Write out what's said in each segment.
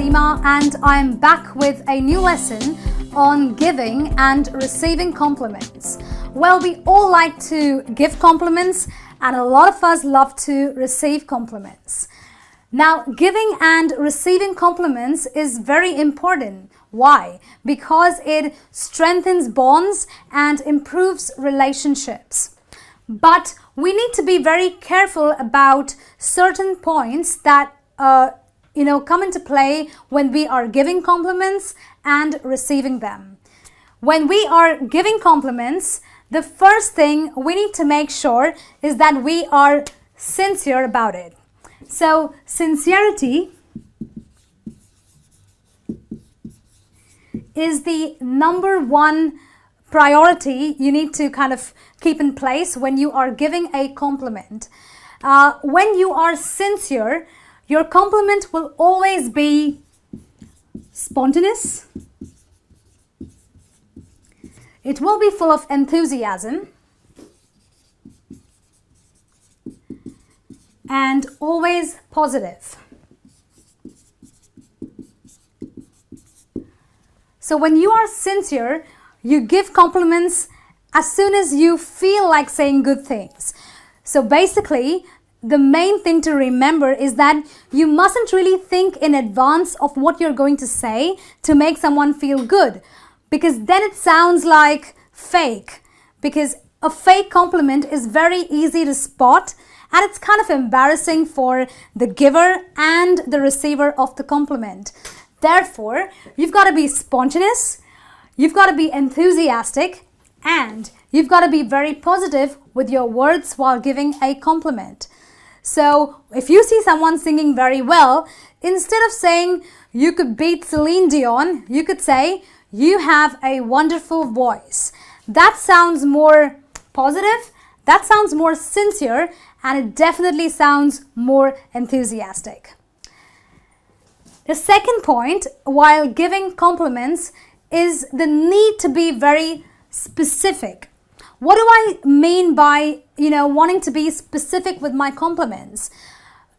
Seema, and I'm back with a new lesson on giving and receiving compliments. Well, we all like to give compliments, and a lot of us love to receive compliments. Now, giving and receiving compliments is very important. Why? Because it strengthens bonds and improves relationships. But we need to be very careful about certain points that come into play when we are giving compliments and receiving them. When we are giving compliments, the first thing we need to make sure is that we are sincere about it. So, sincerity is the number one priority you need to kind of keep in place when you are giving a compliment. When you are sincere, your compliment will always be spontaneous. It will be full of enthusiasm and always positive. So when you are sincere, you give compliments as soon as you feel like saying good things. So basically, the main thing to remember is that you mustn't really think in advance of what you're going to say to make someone feel good, because then it sounds like fake. Because a fake compliment is very easy to spot, and it's kind of embarrassing for the giver and the receiver of the compliment. Therefore, you've got to be spontaneous, you've got to be enthusiastic, and you've got to be very positive with your words while giving a compliment. So, if you see someone singing very well, instead of saying you could beat Celine Dion, you could say you have a wonderful voice. That sounds more positive, that sounds more sincere, and it definitely sounds more enthusiastic. The second point while giving compliments is the need to be very specific. What do I mean by, wanting to be specific with my compliments?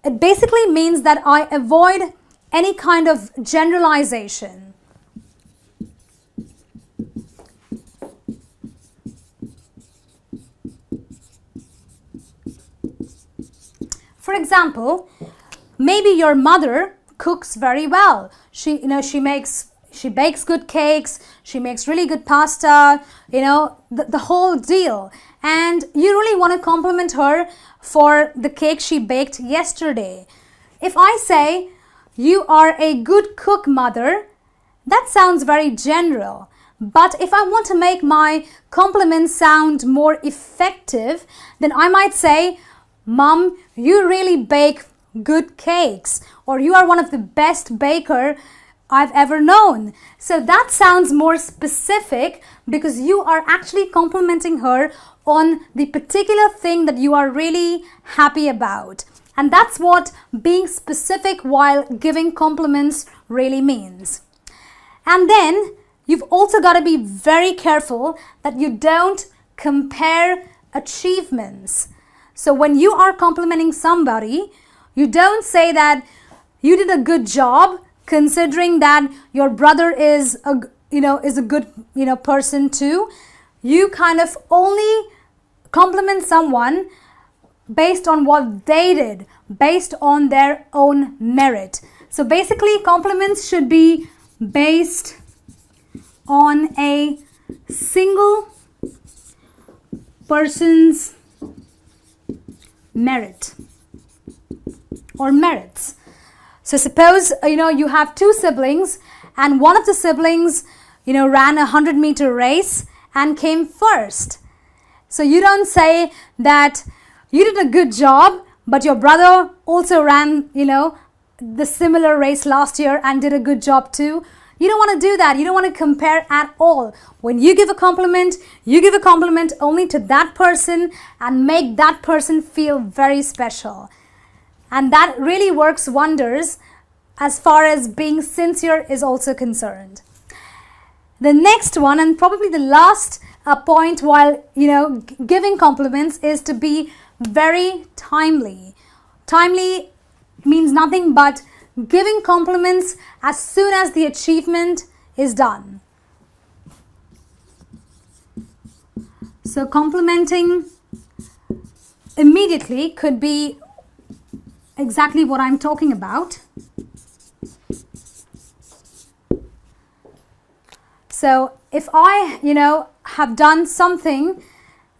It basically means that I avoid any kind of generalization. For example, maybe your mother cooks very well. She bakes good cakes, she makes really good pasta, the whole deal. And you really want to compliment her for the cake she baked yesterday. If I say, you are a good cook, mother, that sounds very general. But if I want to make my compliment sound more effective, then I might say, Mom, you really bake good cakes, or you are one of the best baker I've ever known. So that sounds more specific because you are actually complimenting her on the particular thing that you are really happy about. And that's what being specific while giving compliments really means. And then you've also got to be very careful that you don't compare achievements. So when you are complimenting somebody, you don't say that you did a good job, considering that your brother is a good person too. You kind of only compliment someone based on what they did, based on their own merit. So basically, compliments should be based on a single person's merit or merits. So suppose, you have two siblings, and one of the siblings, ran a 100-meter race and came first. So you don't say that you did a good job, but your brother also ran, the similar race last year and did a good job too. You don't want to do that. You don't want to compare at all. When you give a compliment, you give a compliment only to that person and make that person feel very special. And that really works wonders as far as being sincere is also concerned. The next one, and probably the last point while, giving compliments, is to be very timely. Timely means nothing but giving compliments as soon as the achievement is done. So complimenting immediately could be exactly what I'm talking about. So if I, have done something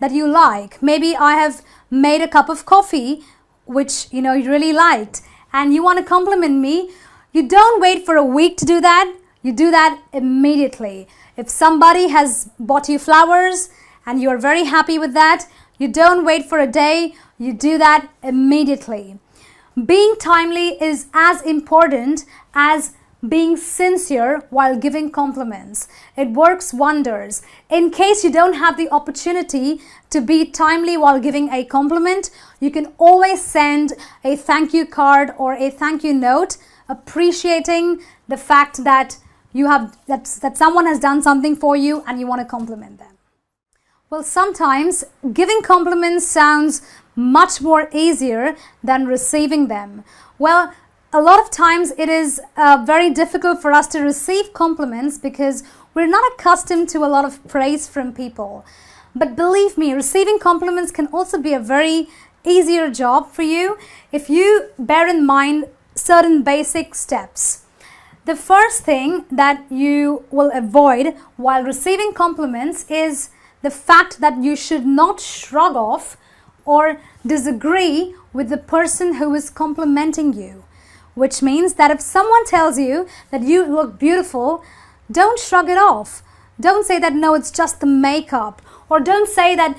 that you like, maybe I have made a cup of coffee which you really liked, and you want to compliment me, you don't wait for a week to do that. You do that immediately. If somebody has bought you flowers and you're very happy with that, you don't wait for a day. You do that immediately. Being timely is as important as being sincere while giving compliments. It works wonders. In case you don't have the opportunity to be timely while giving a compliment, you can always send a thank you card or a thank you note appreciating the fact that that someone has done something for you and you want to compliment them. Well, sometimes giving compliments sounds much more easier than receiving them. Well, a lot of times it is very difficult for us to receive compliments because we're not accustomed to a lot of praise from people. But believe me, receiving compliments can also be a very easier job for you if you bear in mind certain basic steps. The first thing that you will avoid while receiving compliments is the fact that you should not shrug off or disagree with the person who is complimenting you. Which means that if someone tells you that you look beautiful, don't shrug it off. Don't say that, no, it's just the makeup. Or don't say that,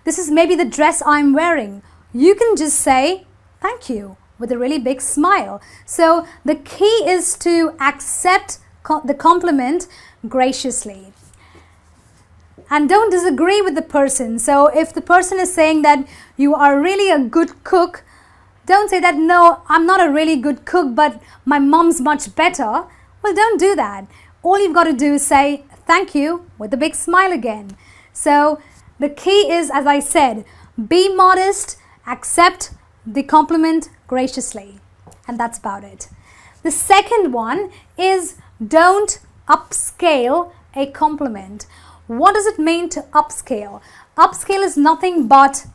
this is maybe the dress I'm wearing. You can just say, thank you, with a really big smile. So the key is to accept the compliment graciously. And don't disagree with the person. So if the person is saying that you are really a good cook, don't say that, no, I'm not a really good cook, but my mom's much better. Well, don't do that. All you've got to do is say thank you with a big smile again. So the key is, as I said, be modest, accept the compliment graciously. And that's about it. The second one is don't upscale a compliment. What does it mean to upscale? Upscale is nothing but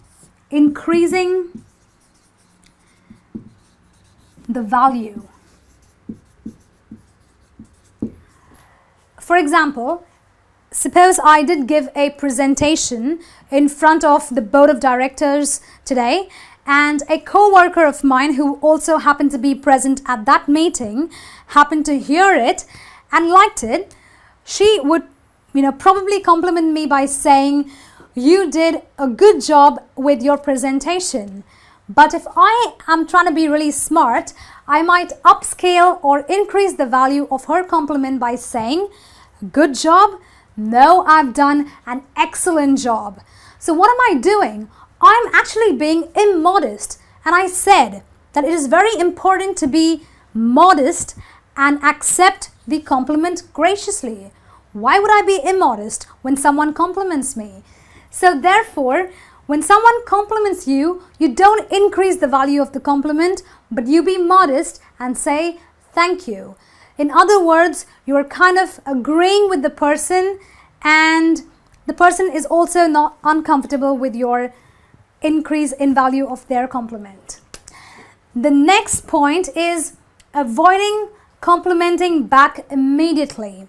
increasing the value. For example, suppose I did give a presentation in front of the board of directors today, and a co-worker of mine who also happened to be present at that meeting happened to hear it and liked it. She would probably compliment me by saying, you did a good job with your presentation. But if I am trying to be really smart, I might upscale or increase the value of her compliment by saying, good job. No, I've done an excellent job. So what am I doing? I'm actually being immodest. And I said that it is very important to be modest and accept the compliment graciously. Why would I be immodest when someone compliments me? So therefore, when someone compliments you, you don't increase the value of the compliment, but you be modest and say thank you. In other words, you are kind of agreeing with the person, and the person is also not uncomfortable with your increase in value of their compliment. The next point is avoiding complimenting back immediately.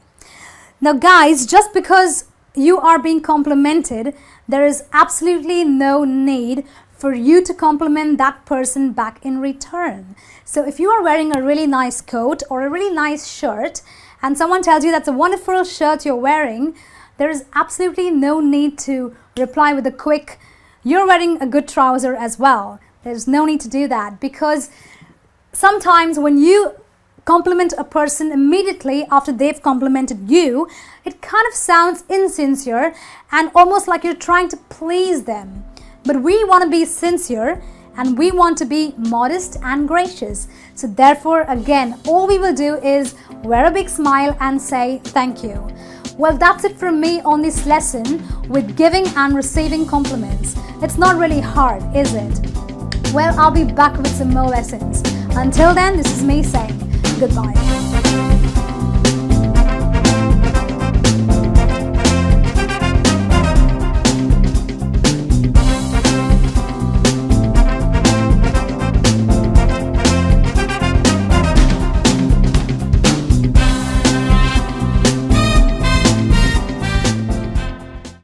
Now guys, just because you are being complimented, there is absolutely no need for you to compliment that person back in return. So if you are wearing a really nice coat or a really nice shirt and someone tells you that's a wonderful shirt you're wearing, there is absolutely no need to reply with a quick, you're wearing a good trouser as well. There's no need to do that, because sometimes when you compliment a person immediately after they've complimented you, it kind of sounds insincere and almost like you're trying to please them. But we want to be sincere and we want to be modest and gracious. So therefore, again, all we will do is wear a big smile and say thank you. Well, that's it from me on this lesson with giving and receiving compliments. It's not really hard, is it? Well, I'll be back with some more lessons. Until then, this is me saying goodbye.